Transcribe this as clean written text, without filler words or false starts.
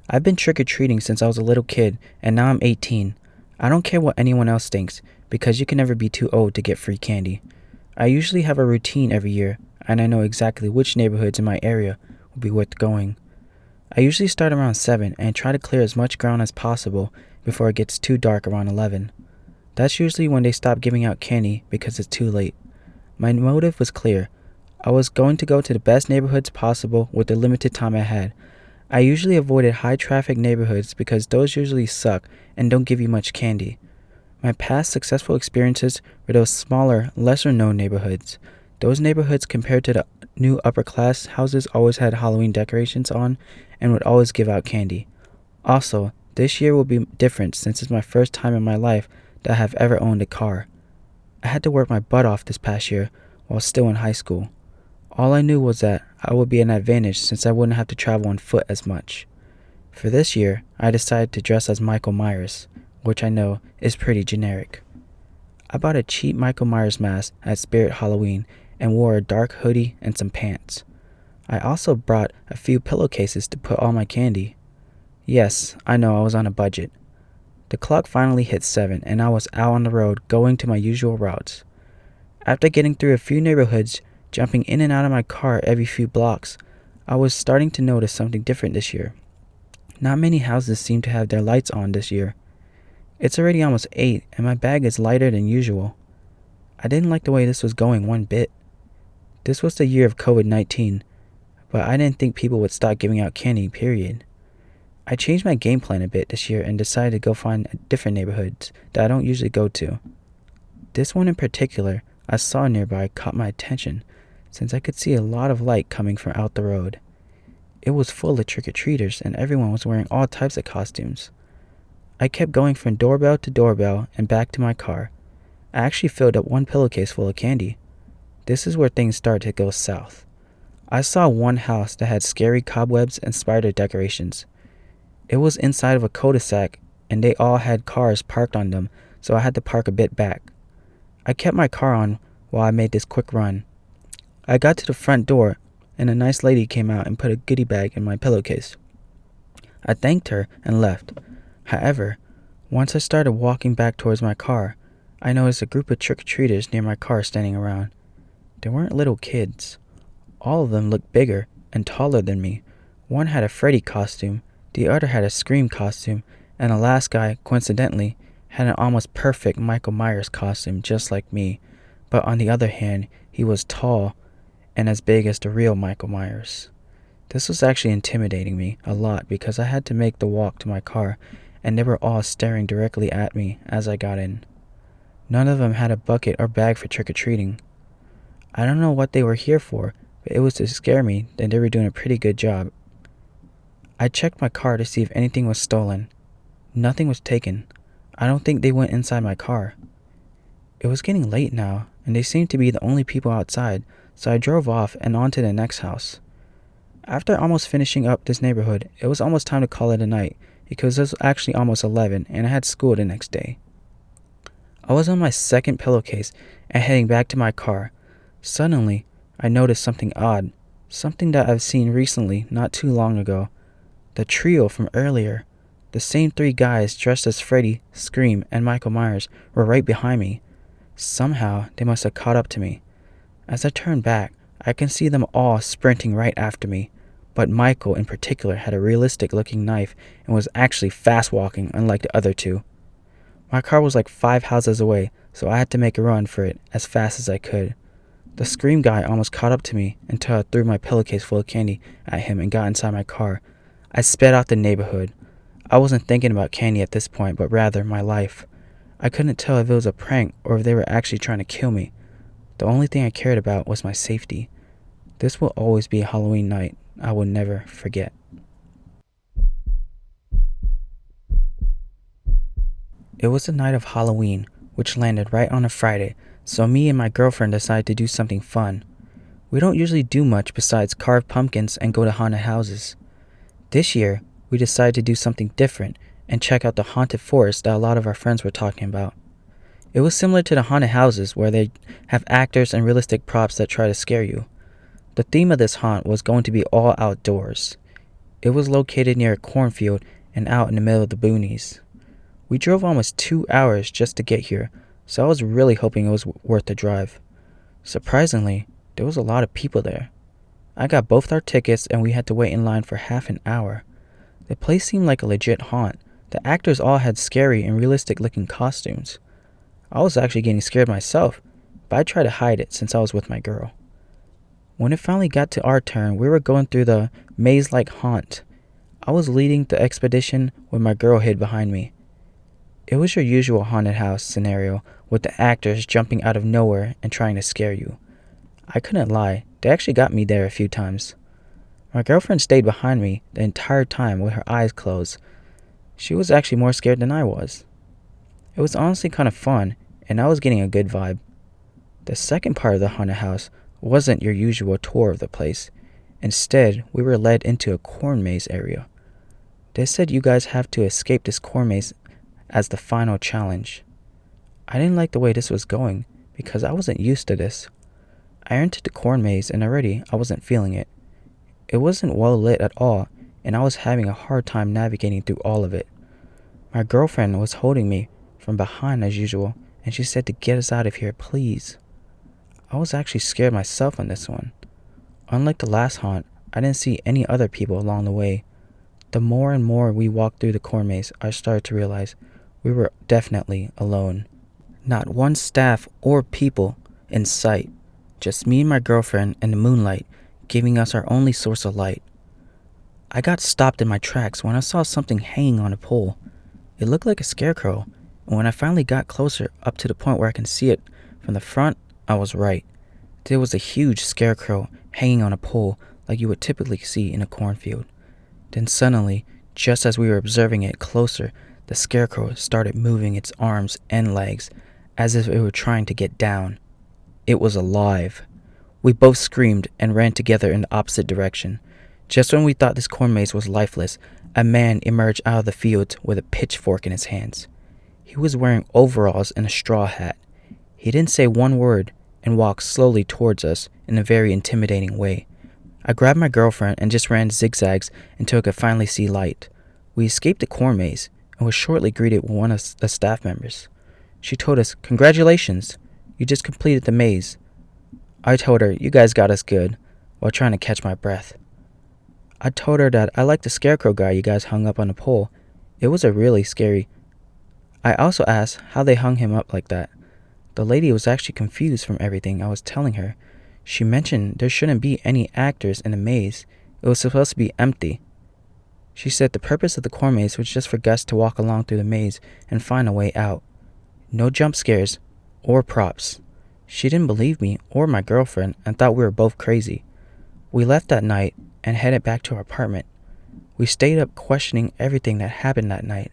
I've been trick-or-treating since I was a little kid, and now I'm 18. I don't care what anyone else thinks, because you can never be too old to get free candy. I usually have a routine every year, and I know exactly which neighborhoods in my area will be worth going. I usually start around 7 and try to clear as much ground as possible before it gets too dark around 11. That's usually when they stop giving out candy because it's too late. My motive was clear. I was going to go to the best neighborhoods possible with the limited time I had. I usually avoided high traffic neighborhoods because those usually suck and don't give you much candy. My past successful experiences were those smaller, lesser known neighborhoods. Those neighborhoods compared to the new upper class houses always had Halloween decorations on and would always give out candy. Also, this year will be different since it's my first time in my life that I have ever owned a car. I had to work my butt off this past year while still in high school. All I knew was that I would be an advantage since I wouldn't have to travel on foot as much. For this year, I decided to dress as Michael Myers, which I know is pretty generic. I bought a cheap Michael Myers mask at Spirit Halloween and wore a dark hoodie and some pants. I also brought a few pillowcases to put all my candy. Yes, I know I was on a budget. The clock finally hit 7 and I was out on the road going to my usual routes. After getting through a few neighborhoods, jumping in and out of my car every few blocks, I was starting to notice something different this year. Not many houses seem to have their lights on this year. It's already almost 8 and my bag is lighter than usual. I didn't like the way this was going one bit. This was the year of COVID-19, but I didn't think people would stop giving out candy, period. I changed my game plan a bit this year and decided to go find different neighborhoods that I don't usually go to. This one in particular I saw nearby caught my attention since I could see a lot of light coming from out the road. It was full of trick-or-treaters and everyone was wearing all types of costumes. I kept going from doorbell to doorbell and back to my car. I actually filled up one pillowcase full of candy. This is where things started to go south. I saw one house that had scary cobwebs and spider decorations. It was inside of a cul-de-sac and they all had cars parked on them, so I had to park a bit back. I kept my car on while I made this quick run. I got to the front door and a nice lady came out and put a goodie bag in my pillowcase. I thanked her and left. However, once I started walking back towards my car, I noticed a group of trick-or-treaters near my car standing around. They weren't little kids. All of them looked bigger and taller than me. One had a Freddy costume, the other had a Scream costume, and the last guy, coincidentally, had an almost perfect Michael Myers costume just like me, but on the other hand, he was tall and as big as the real Michael Myers. This was actually intimidating me a lot because I had to make the walk to my car and they were all staring directly at me as I got in. None of them had a bucket or bag for trick-or-treating. I don't know what they were here for, but it was to scare me that they were doing a pretty good job. I checked my car to see if anything was stolen. Nothing was taken. I don't think they went inside my car. It was getting late now, and they seemed to be the only people outside, so I drove off and on to the next house. After almost finishing up this neighborhood, it was almost time to call it a night, because it was actually almost 11 and I had school the next day. I was on my second pillowcase and heading back to my car. Suddenly, I noticed something odd, something that I've seen recently not too long ago. The trio from earlier, the same 3 guys dressed as Freddy, Scream, and Michael Myers were right behind me. Somehow, they must have caught up to me. As I turned back, I can see them all sprinting right after me, but Michael in particular had a realistic looking knife and was actually fast walking unlike the other 2. My car was like 5 houses away, so I had to make a run for it as fast as I could. The Scream guy almost caught up to me until I threw my pillowcase full of candy at him and got inside my car. I sped out the neighborhood. I wasn't thinking about candy at this point, but rather my life. I couldn't tell if it was a prank or if they were actually trying to kill me. The only thing I cared about was my safety. This will always be a Halloween night I will never forget. It was the night of Halloween, which landed right on a Friday, so me and my girlfriend decided to do something fun. We don't usually do much besides carve pumpkins and go to haunted houses. This year, we decided to do something different and check out the haunted forest that a lot of our friends were talking about. It was similar to the haunted houses where they have actors and realistic props that try to scare you. The theme of this haunt was going to be all outdoors. It was located near a cornfield and out in the middle of the boonies. We drove almost 2 hours just to get here, so I was really hoping it was worth the drive. Surprisingly, there was a lot of people there. I got both our tickets and we had to wait in line for half an hour. The place seemed like a legit haunt. The actors all had scary and realistic looking costumes. I was actually getting scared myself, but I tried to hide it since I was with my girl. When it finally got to our turn, we were going through the maze-like haunt. I was leading the expedition with my girl hid behind me. It was your usual haunted house scenario with the actors jumping out of nowhere and trying to scare you. I couldn't lie, they actually got me there a few times. My girlfriend stayed behind me the entire time with her eyes closed. She was actually more scared than I was. It was honestly kind of fun, and I was getting a good vibe. The second part of the haunted house wasn't your usual tour of the place. Instead, we were led into a corn maze area. They said you guys have to escape this corn maze as the final challenge. I didn't like the way this was going because I wasn't used to this. I entered the corn maze and already I wasn't feeling it. It wasn't well lit at all, and I was having a hard time navigating through all of it. My girlfriend was holding me from behind as usual, and she said to get us out of here, please. I was actually scared myself on this one. Unlike the last haunt, I didn't see any other people along the way. The more and more we walked through the corn maze, I started to realize we were definitely alone. Not one staff or people in sight, just me and my girlfriend in the moonlight, giving us our only source of light. I got stopped in my tracks when I saw something hanging on a pole. It looked like a scarecrow, and when I finally got closer up to the point where I can see it from the front, I was right. There was a huge scarecrow hanging on a pole like you would typically see in a cornfield. Then suddenly, just as we were observing it closer, the scarecrow started moving its arms and legs as if it were trying to get down. It was alive. We both screamed and ran together in the opposite direction. Just when we thought this corn maze was lifeless, a man emerged out of the fields with a pitchfork in his hands. He was wearing overalls and a straw hat. He didn't say one word and walked slowly towards us in a very intimidating way. I grabbed my girlfriend and just ran zigzags until I could finally see light. We escaped the corn maze and was shortly greeted with one of the staff members. She told us, "Congratulations, you just completed the maze." I told her, "You guys got us good," while trying to catch my breath. I told her that I liked the scarecrow guy you guys hung up on the pole. It was a really scary. I also asked how they hung him up like that. The lady was actually confused from everything I was telling her. She mentioned there shouldn't be any actors in the maze. It was supposed to be empty. She said the purpose of the corn maze was just for guests to walk along through the maze and find a way out. No jump scares or props. She didn't believe me or my girlfriend and thought we were both crazy. We left that night and headed back to our apartment. We stayed up questioning everything that happened that night.